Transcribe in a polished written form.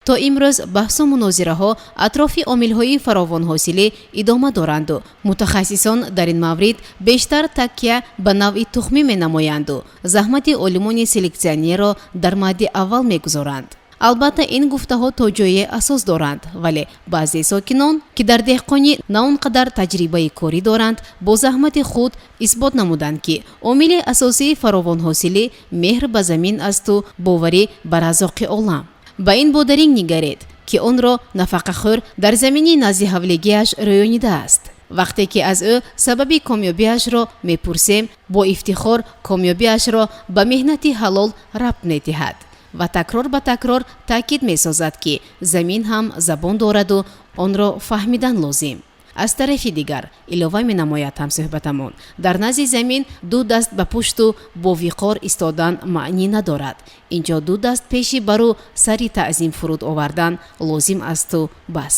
то имрӯз баҳсу мунозираҳо атрофи омилҳои фаровонҳосилӣ идома доранду мутахассисон дар ин маврид бештар такя ба навъи тухмӣ менамоянду заҳмати олимони селексионерро дар мадди аввал мегузоранд. албатта ин гуфтаҳо то ҷое асос доранд, вале баъзе сокинон ки дар деҳқонӣ на он қадар таҷрибаи корӣ доранд бо заҳмати худ исбот намуданд ки омили асосии фаровонҳосилӣ меҳр ба замин асту боварӣ ба разоқи олам. ба ин бодаринг нигаред ки онро нафақахӯр дар замини назди ҳавлигиаш рӯёнидааст. вақте ки аз ӯ сабаби комёбиашро мепурсем, бо ифтихор комёбиашро ба меҳнати ҳалол рабт медиҳад ва такрор ба такрор таъкид месозад ки замин ҳам забон дораду онро фаҳмидан лозим. аз тарафи дигар илова менамояд ҳамсӯҳбатамон, дар назди замин ду даст ба пушту бо виқор истодан маънӣ надорад. инҷо ду даст пеши бару сари таъзим фуруд овардан лозим асту бас.